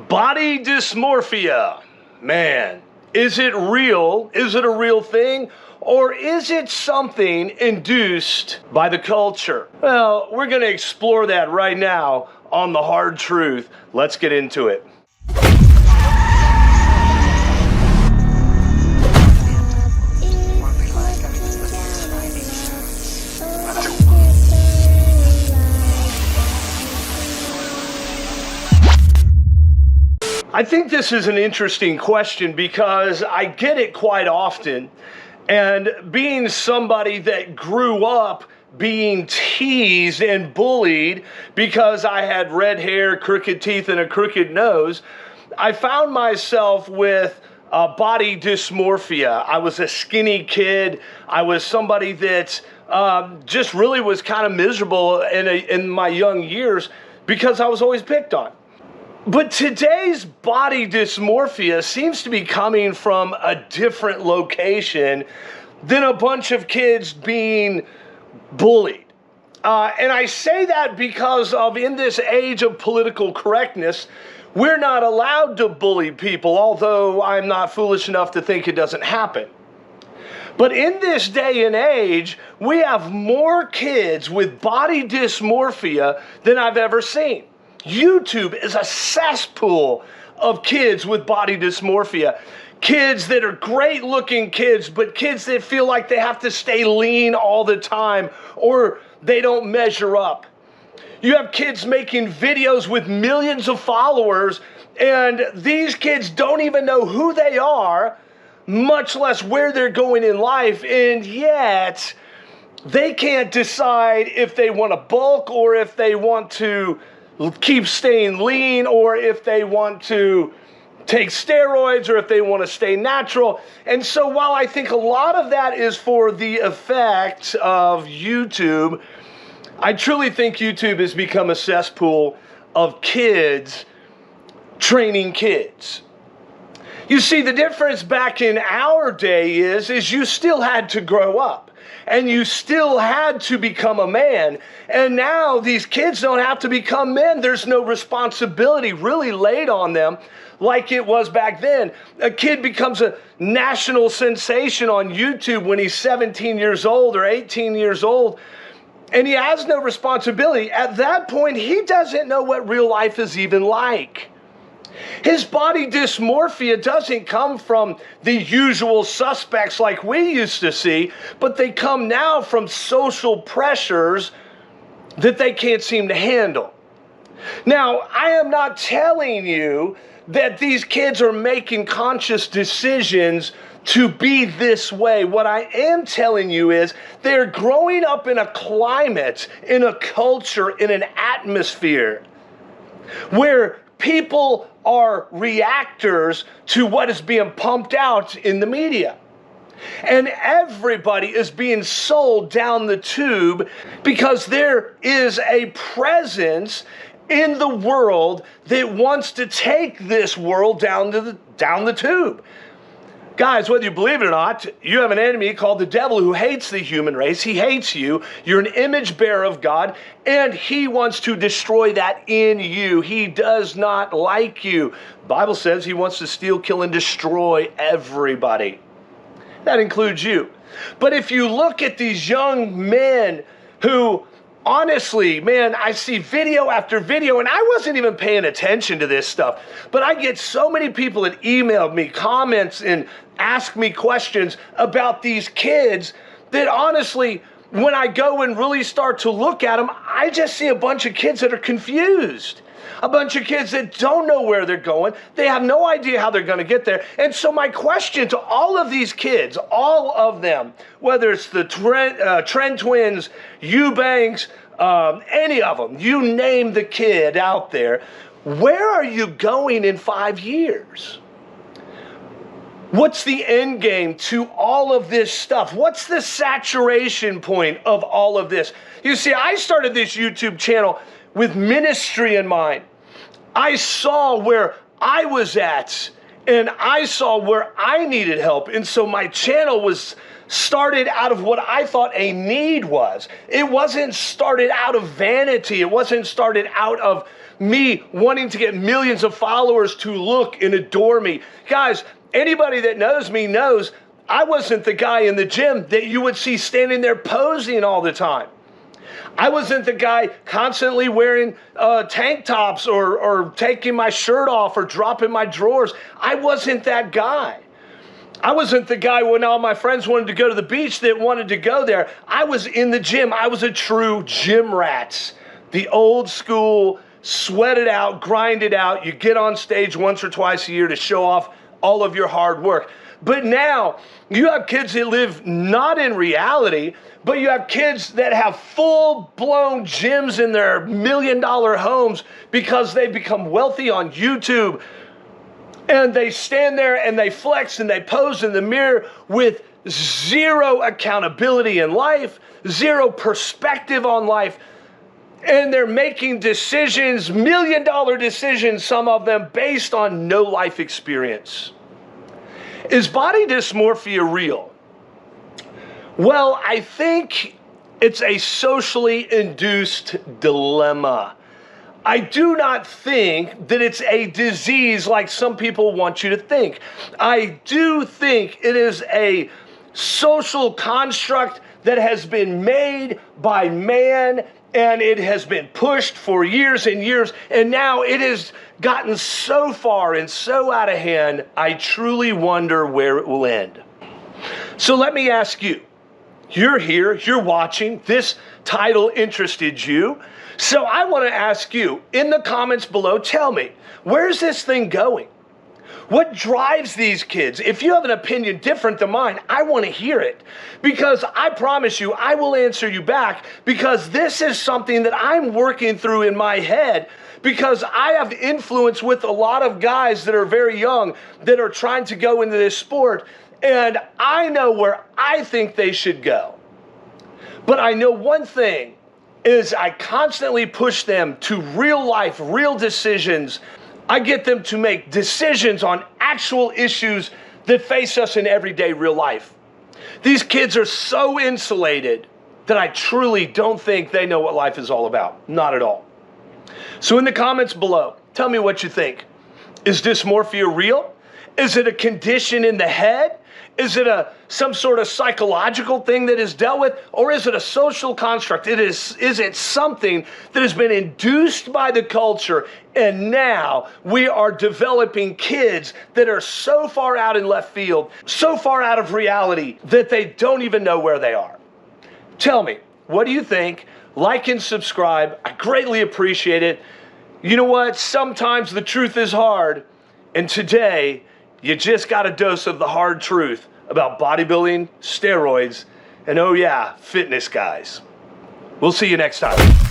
Body dysmorphia. Man, is it real? Is it a real thing? Or is it something induced by the culture? Well, we're going to explore that right now on The Hard Truth. Let's get into it. I think this is an interesting question because I get it quite often. And being somebody that grew up being teased and bullied because I had red hair, crooked teeth, and a crooked nose, I found myself with body dysmorphia. I was a skinny kid. I was somebody that just really was kind of miserable in my young years because I was always picked on. But today's body dysmorphia seems to be coming from a different location than a bunch of kids being bullied. And I say that because of in this age of political correctness, we're not allowed to bully people, although I'm not foolish enough to think it doesn't happen. But in this day and age, we have more kids with body dysmorphia than I've ever seen. YouTube is a cesspool of kids with body dysmorphia. Kids that are great looking kids, but kids that feel like they have to stay lean all the time or they don't measure up. You have kids making videos with millions of followers, and these kids don't even know who they are, much less where they're going in life, and yet they can't decide if they want to bulk or if they want to keep staying lean, or if they want to take steroids, or if they want to stay natural. And so while I think a lot of that is for the effect of YouTube, I truly think YouTube has become a cesspool of kids training kids. You see, the difference back in our day is you still had to grow up. And you still had to become a man. And now these kids don't have to become men. There's no responsibility really laid on them like it was back then. A kid becomes a national sensation on YouTube when he's 17 years old or 18 years old. And he has no responsibility. At that point, he doesn't know what real life is even like. His body dysmorphia doesn't come from the usual suspects like we used to see, but they come now from social pressures that they can't seem to handle. Now, I am not telling you that these kids are making conscious decisions to be this way. What I am telling you is they're growing up in a climate, in a culture, in an atmosphere where people are reactors to what is being pumped out in the media. And everybody is being sold down the tube because there is a presence in the world that wants to take this world down the tube. Guys, whether you believe it or not, you have an enemy called the devil who hates the human race. He hates you. You're an image bearer of God, and he wants to destroy that in you. He does not like you. The Bible says he wants to steal, kill, and destroy everybody. That includes you. But if you look at these young men who, honestly, man, I see video after video, and I wasn't even paying attention to this stuff, but I get so many people that email me comments and ask me questions about these kids that honestly, when I go and really start to look at them, I just see a bunch of kids that are confused. A bunch of kids that don't know where they're going. They have no idea how they're going to get there. And so my question to all of these kids, all of them, whether it's the Trend Twins, Eubanks, any of them, you name the kid out there, where are you going in 5 years? What's the end game to all of this stuff? What's the saturation point of all of this? You see, I started this YouTube channel with ministry in mind. I saw where I was at And I saw where I needed help. And so my channel was started out of what I thought a need was. It wasn't started out of vanity. It wasn't started out of me wanting to get millions of followers to look and adore me. Guys, anybody that knows me knows I wasn't the guy in the gym that you would see standing there posing all the time. I wasn't the guy constantly wearing tank tops or taking my shirt off or dropping my drawers. I wasn't that guy. I wasn't the guy when all my friends wanted to go to the beach that wanted to go there. I was in the gym. I was a true gym rat. The old school, sweat it out, grind it out. You get on stage once or twice a year to show off all of your hard work. But now you have kids that live not in reality, but you have kids that have full-blown gyms in their million-dollar homes because they become wealthy on YouTube. And they stand there and they flex and they pose in the mirror with zero accountability in life, zero perspective on life. And they're making decisions, million-dollar decisions, some of them based on no life experience. Is body dysmorphia real? Well, I think it's a socially induced dilemma. I do not think that it's a disease like some people want you to think. I do think it is a social construct that has been made by man, and it has been pushed for years and years, and now it has gotten so far and so out of hand, I truly wonder where it will end. So let me ask you, you're here, you're watching, this title interested you, so I want to ask you, in the comments below, tell me, where's this thing going? What drives these kids? If you have an opinion different than mine, I want to hear it. Because I promise you, I will answer you back, because this is something that I'm working through in my head, because I have influence with a lot of guys that are very young that are trying to go into this sport, and I know where I think they should go. But I know one thing is I constantly push them to real life, real decisions. I get them to make decisions on actual issues that face us in everyday real life. These kids are so insulated that I truly don't think they know what life is all about. Not at all. So in the comments below, tell me what you think. Is dysmorphia real? Is it a condition in the head? Is it some sort of psychological thing that is dealt with? Or is it a social construct? Is it something that has been induced by the culture, and now we are developing kids that are so far out in left field, so far out of reality, that they don't even know where they are? Tell me, what do you think? Like and subscribe. I greatly appreciate it. You know what? Sometimes the truth is hard, and today, you just got a dose of the hard truth about bodybuilding, steroids, and oh yeah, fitness guys. We'll see you next time.